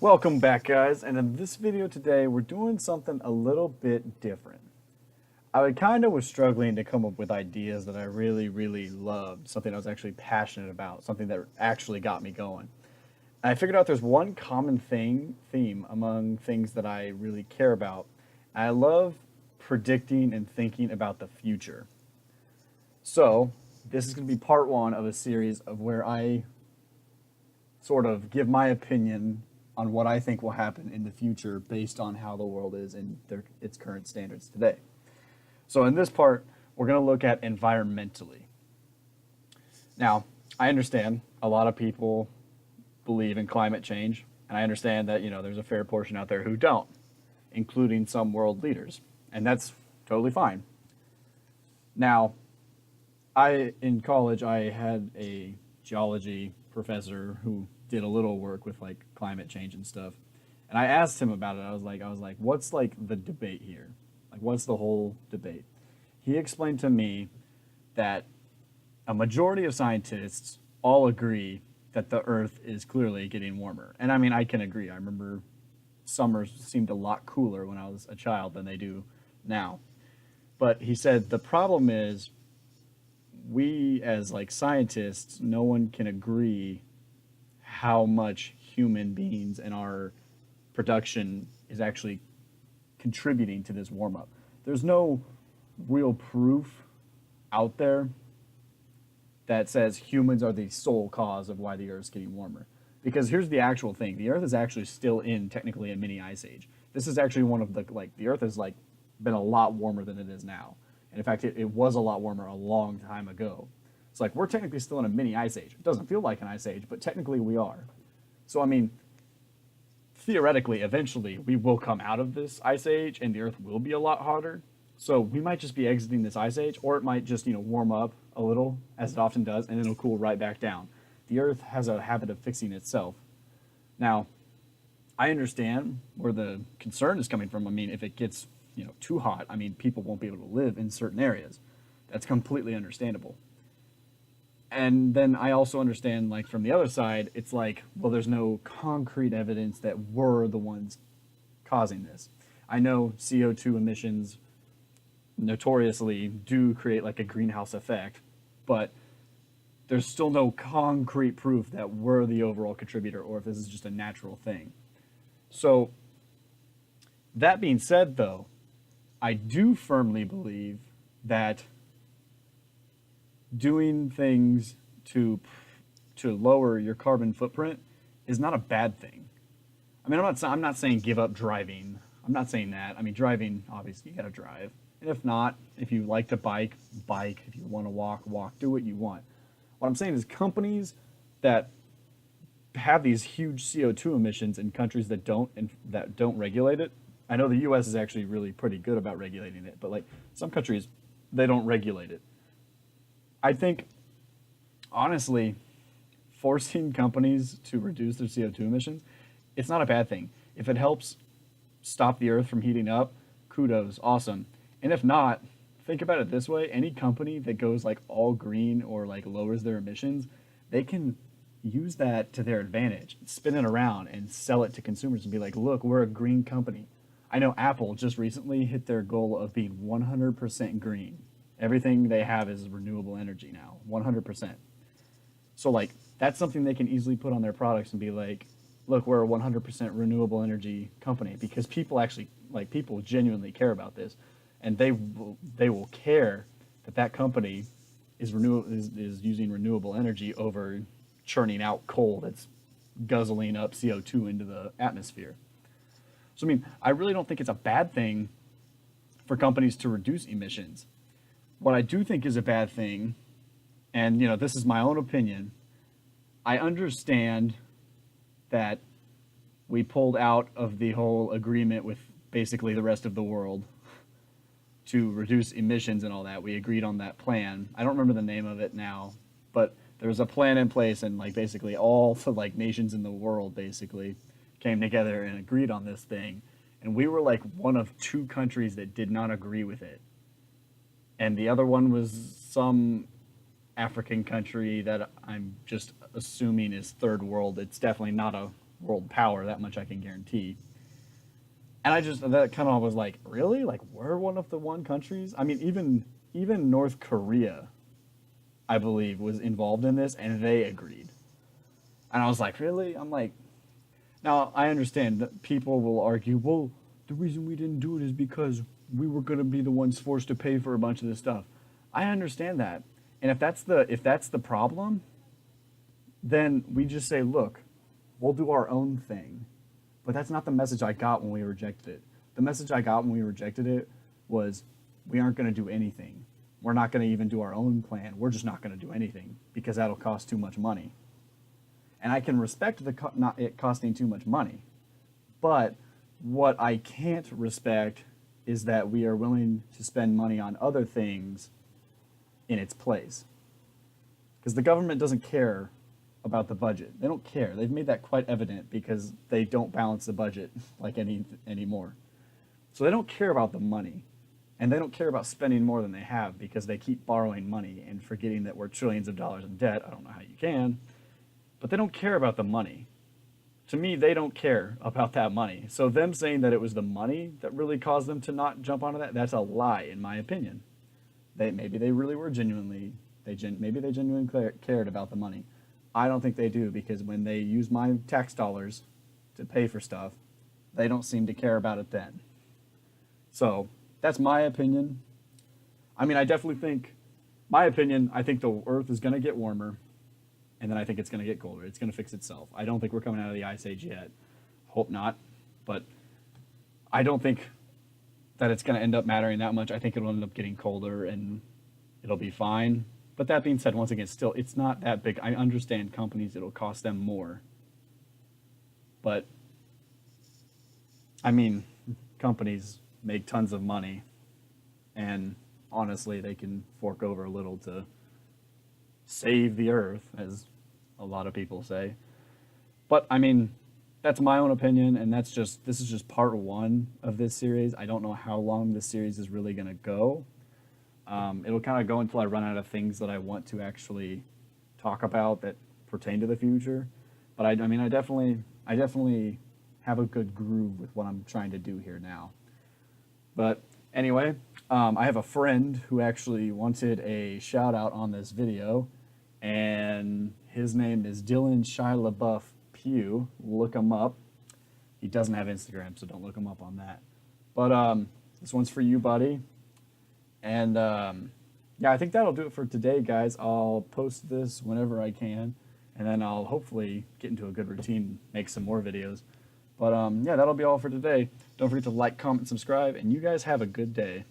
Welcome back, guys, and in this video today we're doing something a little bit different. I kind of was struggling to come up with ideas that I really loved, something I was actually passionate about, something that actually got me going. And I figured out there's one common theme among things that I really care about. I love predicting and thinking about the future. So, this is going to be part one of a series of where I sort of give my opinion on what I think will happen in the future based on how the world is in its current standards today. So in this part, we're going to look at environmentally. Now, I understand a lot of people believe in climate change, and I understand that, there's a fair portion out there who don't, including some world leaders, and that's totally fine. Now, in college I had a geology professor who did a little work with like climate change and stuff. And I asked him about it. I was like, what's like the debate here? Like what's the whole debate? He explained to me that a majority of scientists all agree that the earth is clearly getting warmer. And I mean, I can agree. I remember summers seemed a lot cooler when I was a child than they do now. But he said the problem is we as like scientists, no one can agree how much human beings and our production is actually contributing to this warm up. There's no real proof out there that says humans are the sole cause of why the Earth's getting warmer. Because here's the actual thing: the Earth is actually still in technically a mini ice age. This is actually one of the Earth has like been a lot warmer than it is now, and in fact, it was a lot warmer a long time ago. It's like we're technically still in a mini ice age. It doesn't feel like an ice age, but technically we are. So I mean, theoretically, eventually we will come out of this ice age, and the Earth will be a lot hotter. So we might just be exiting this ice age, or it might just warm up a little, as it often does, and it'll cool right back down. The Earth has a habit of fixing itself. Now, I understand where the concern is coming from. I mean, if it gets too hot, I mean, people won't be able to live in certain areas. That's completely understandable. And then I also understand, like, from the other side, it's like, well, there's no concrete evidence that we're the ones causing this. I know CO2 emissions notoriously do create like a greenhouse effect, but there's still no concrete proof that we're the overall contributor or if this is just a natural thing. So, that being said, though, I do firmly believe that doing things to lower your carbon footprint is not a bad thing. I mean, I'm not saying give up driving. I'm not saying that. I mean, driving, obviously you got to drive. And if not, if you like to bike, bike. If you want to walk, walk. Do what you want. What I'm saying is companies that have these huge CO2 emissions in countries that don't regulate it. I know the US is actually really pretty good about regulating it, but like some countries they don't regulate it. I think honestly forcing companies to reduce their CO2 emissions, it's not a bad thing. If it helps stop the earth from heating up, kudos, awesome. And if not, think about it this way: any company that goes like all green or like lowers their emissions, they can use that to their advantage, spin it around and sell it to consumers and be like, look, we're a green company. I know Apple just recently hit their goal of being 100% green. Everything they have is renewable energy now, 100%. So like that's something they can easily put on their products and be like, look, we're a 100% renewable energy company, because people actually like people genuinely care about this, and they will care that that company is using renewable energy over churning out coal that's guzzling up CO2 into the atmosphere. So I mean, I really don't think it's a bad thing for companies to reduce emissions. What I do think is a bad thing, and this is my own opinion, I understand that we pulled out of the whole agreement with basically the rest of the world to reduce emissions and all that. We agreed on that plan. I don't remember the name of it now, but there was a plan in place, and like basically all the like nations in the world basically came together and agreed on this thing. And we were like one of two countries that did not agree with it. And the other one was some African country that I'm just assuming is third world. It's definitely not a world power. That much I can guarantee. And I just that kind of was like, really? Like we're one of the one countries? I mean, even North Korea, I believe, was involved in this, and they agreed. And I was like, really? I'm like, now I understand that people will argue, well, the reason we didn't do it is because we were going to be the ones forced to pay for a bunch of this stuff. I understand that. And if that's the problem, then we just say, look, we'll do our own thing. But that's not the message I got when we rejected it. The message I got when we rejected it was we aren't going to do anything. We're not going to even do our own plan. We're just not going to do anything because that'll cost too much money. And I can respect not it costing too much money. But what I can't respect is that we are willing to spend money on other things in its place. Because the government doesn't care about the budget. They don't care. They've made that quite evident because they don't balance the budget like anymore. So they don't care about the money. And they don't care about spending more than they have because they keep borrowing money and forgetting that we're trillions of dollars in debt. I don't know how you can. But they don't care about the money. To me, they don't care about that money. So them saying that it was the money that really caused them to not jump onto that, that's a lie, in my opinion. Maybe they really were maybe they genuinely cared about the money. I don't think they do because when they use my tax dollars to pay for stuff, they don't seem to care about it then. So that's my opinion. I mean, I definitely think, my opinion, I think the Earth is going to get warmer, and then I think it's going to get colder. It's going to fix itself. I don't think we're coming out of the Ice Age yet. Hope not. But I don't think that it's going to end up mattering that much. I think it'll end up getting colder, and it'll be fine. But that being said, once again, still, it's not that big. I understand companies, it'll cost them more. But, I mean, companies make tons of money, and honestly, they can fork over a little to save the earth, as a lot of people say. But, I mean, that's my own opinion, and this is just part one of this series. I don't know how long this series is really going to go. It'll kind of go until I run out of things that I want to actually talk about that pertain to the future. But I mean, I definitely have a good groove with what I'm trying to do here now. But anyway, I have a friend who actually wanted a shout out on this video, and his name is Dylan Shia LaBeouf Pugh. Look him up. He doesn't have Instagram, so don't look him up on that. But this one's for you, buddy. And yeah, I think that'll do it for today, guys. I'll post this whenever I can, and then I'll hopefully get into a good routine, make some more videos. But yeah, that'll be all for today. Don't forget to like, comment, subscribe, and you guys have a good day.